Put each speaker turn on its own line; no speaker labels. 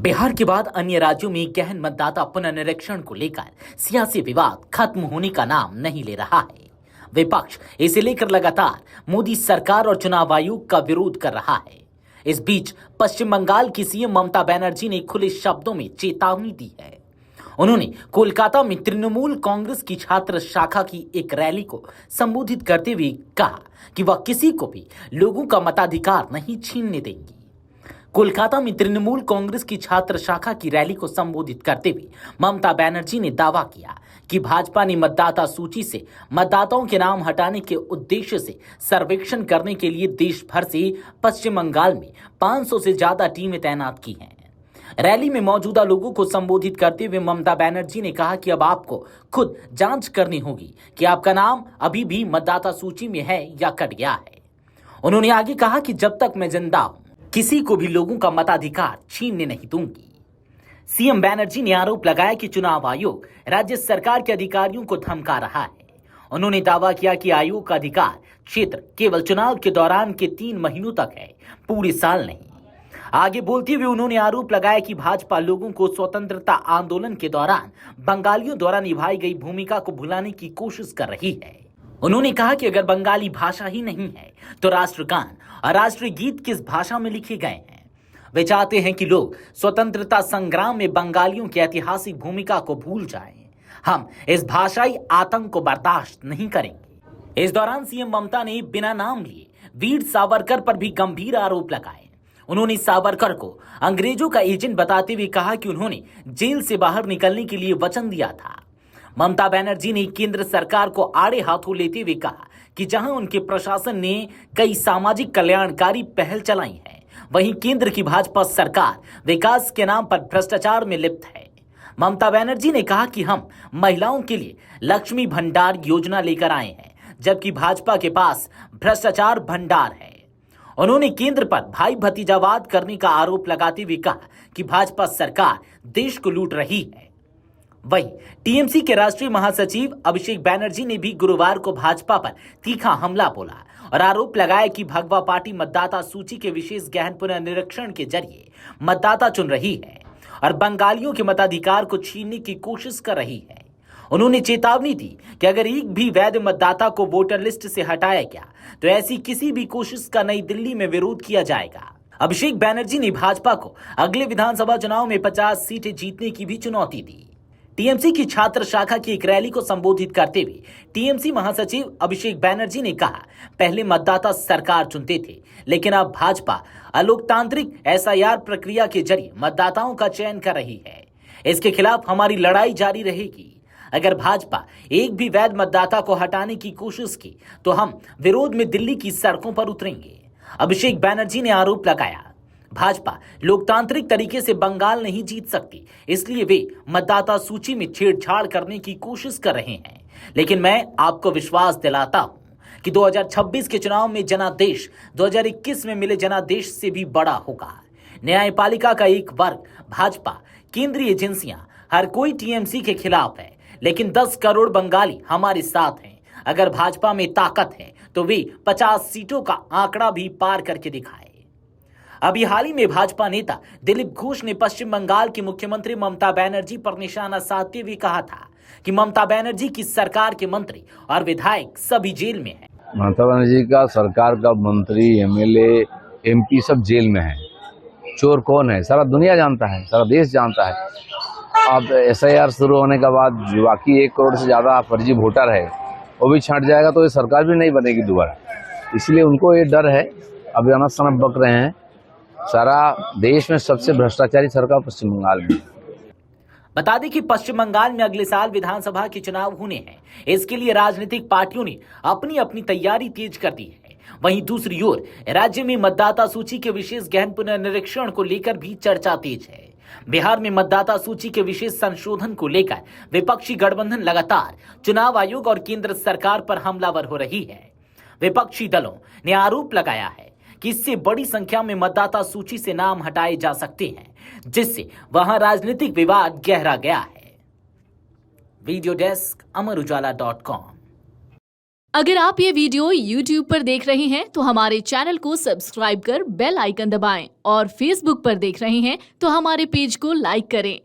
बिहार के बाद अन्य राज्यों में गहन मतदाता पुनर्निरीक्षण को लेकर सियासी विवाद खत्म होने का नाम नहीं ले रहा है। विपक्ष इसे लेकर लगातार मोदी सरकार और चुनाव आयोग का विरोध कर रहा है। इस बीच पश्चिम बंगाल की सीएम ममता बनर्जी ने खुले शब्दों में चेतावनी दी है। उन्होंने कोलकाता में तृणमूल कांग्रेस की छात्र शाखा की एक रैली को संबोधित करते हुए कहा कि वह किसी को भी लोगों का मताधिकार नहीं छीनने देंगी। कोलकाता में तृणमूल कांग्रेस की छात्र शाखा की रैली को संबोधित करते हुए ममता बनर्जी ने दावा किया कि भाजपा ने मतदाता सूची से मतदाताओं के नाम हटाने के उद्देश्य से सर्वेक्षण करने के लिए देश भर से पश्चिम बंगाल में 500 से ज्यादा टीमें तैनात की हैं। रैली में मौजूदा लोगों को संबोधित करते हुए ममता बनर्जी ने कहा कि अब आपको खुद जांच करनी होगी कि आपका नाम अभी भी मतदाता सूची में है या कट गया है। उन्होंने आगे कहा कि जब तक मैं जिंदा हूं किसी को भी लोगों का मताधिकार छीनने नहीं दूंगी। सीएम बनर्जी ने आरोप लगाया कि चुनाव आयोग राज्य सरकार के अधिकारियों को धमका रहा है। उन्होंने दावा किया कि आयोग का अधिकार क्षेत्र केवल चुनाव के दौरान के 3 महीनों तक है, पूरे साल नहीं। आगे बोलते हुए उन्होंने आरोप लगाया कि भाजपा लोगों को स्वतंत्रता आंदोलन के दौरान बंगालियों द्वारा निभाई गई भूमिका को भुलाने की कोशिश कर रही है। उन्होंने कहा कि अगर बंगाली भाषा ही नहीं है तो राष्ट्रगान और राष्ट्रीय गीत किस भाषा में लिखे गए हैं। वे चाहते हैं कि लोग स्वतंत्रता संग्राम में बंगालियों की ऐतिहासिक भूमिका को भूल जाएं। हम इस भाषाई आतंक को बर्दाश्त नहीं करेंगे। इस दौरान सीएम ममता ने बिना नाम लिए वीर सावरकर पर भी गंभीर आरोप लगाए। उन्होंने सावरकर को अंग्रेजों का एजेंट बताते हुए कहा कि उन्होंने जेल से बाहर निकलने के लिए वचन दिया था। ममता बनर्जी ने केंद्र सरकार को आड़े हाथों लेते हुए कहा कि जहां उनके प्रशासन ने कई सामाजिक कल्याणकारी पहल चलाई है, वहीं केंद्र की भाजपा सरकार विकास के नाम पर भ्रष्टाचार में लिप्त है। ममता बनर्जी ने कहा कि हम महिलाओं के लिए लक्ष्मी भंडार योजना लेकर आए हैं, जबकि भाजपा के पास भ्रष्टाचार भंडार है। उन्होंने केंद्र पर भाई भतीजावाद करने का आरोप लगाते हुए कहा कि भाजपा सरकार देश को लूट रही है। वहीं टीएमसी के राष्ट्रीय महासचिव अभिषेक बनर्जी ने भी गुरुवार को भाजपा पर तीखा हमला बोला और आरोप लगाया कि भगवा पार्टी मतदाता सूची के विशेष गहन पुनर्निरीक्षण के जरिए मतदाता चुन रही है और बंगालियों के मताधिकार को छीनने की कोशिश कर रही है। उन्होंने चेतावनी दी कि अगर एक भी वैध मतदाता को वोटर लिस्ट से हटाया गया तो ऐसी किसी भी कोशिश का नई दिल्ली में विरोध किया जाएगा। अभिषेक बनर्जी ने भाजपा को अगले विधानसभा चुनाव में 50 सीटें जीतने की भी चुनौती दी। टीएमसी की छात्र शाखा की एक रैली को संबोधित करते हुए टीएमसी महासचिव अभिषेक बनर्जी ने कहा, पहले मतदाता सरकार चुनते थे, लेकिन अब भाजपा अलोकतांत्रिक एसआईआर प्रक्रिया के जरिए मतदाताओं का चयन कर रही है। इसके खिलाफ हमारी लड़ाई जारी रहेगी। अगर भाजपा एक भी वैध मतदाता को हटाने की कोशिश की तो हम विरोध में दिल्ली की सड़कों पर उतरेंगे। अभिषेक बनर्जी ने आरोप लगाया, भाजपा लोकतांत्रिक तरीके से बंगाल नहीं जीत सकती, इसलिए वे मतदाता सूची में छेड़छाड़ करने की कोशिश कर रहे हैं। लेकिन मैं आपको विश्वास दिलाता हूं कि 2026 के चुनाव में जनादेश 2021 में मिले जनादेश से भी बड़ा होगा। न्यायपालिका का एक वर्ग, भाजपा, केंद्रीय एजेंसियां, हर कोई टीएमसी के खिलाफ है, लेकिन 10 करोड़ बंगाली हमारे साथ हैं। अगर भाजपा में ताकत है तो वे 50 सीटों का आंकड़ा भी पार करके दिखाए। अभी हाल ही में भाजपा नेता दिलीप घोष ने पश्चिम बंगाल की मुख्यमंत्री ममता बनर्जी पर निशाना साधते हुए कहा था कि ममता बनर्जी की सरकार के मंत्री और विधायक सभी जेल में हैं।
ममता बनर्जी का सरकार का मंत्री, एमएलए, एमपी सब जेल में है। चोर कौन है सारा दुनिया जानता है, सारा देश जानता है। अब एसआईआर शुरू होने के बाद बाकी 1 करोड़ से ज्यादा फर्जी वोटर है, वो भी छंट जाएगा तो ये सरकार भी नहीं बनेगी दोबारा। इसलिए उनको ये डर है, अभी अनस सनक बक रहे हैं। सारा देश में सबसे भ्रष्टाचारी सरकार पश्चिम बंगाल में।
बता दें कि पश्चिम बंगाल में अगले साल विधानसभा के चुनाव होने हैं। इसके लिए राजनीतिक पार्टियों ने अपनी अपनी तैयारी तेज कर दी है। वहीं दूसरी ओर राज्य में मतदाता सूची के विशेष गहन पुनर्निरीक्षण को लेकर भी चर्चा तेज है। बिहार में मतदाता सूची के विशेष संशोधन को लेकर विपक्षी गठबंधन लगातार चुनाव आयोग और केंद्र सरकार पर हमलावर हो रही है। विपक्षी दलों ने आरोप लगाया है कि इससे बड़ी संख्या में मतदाता सूची से नाम हटाए जा सकते हैं, जिससे वहां राजनीतिक विवाद गहरा गया है। वीडियो डेस्क, अमर उजाला.com।
अगर आप ये वीडियो YouTube पर देख रहे हैं तो हमारे चैनल को सब्सक्राइब कर बेल आइकन दबाएं और Facebook पर देख रहे हैं तो हमारे पेज को लाइक करें।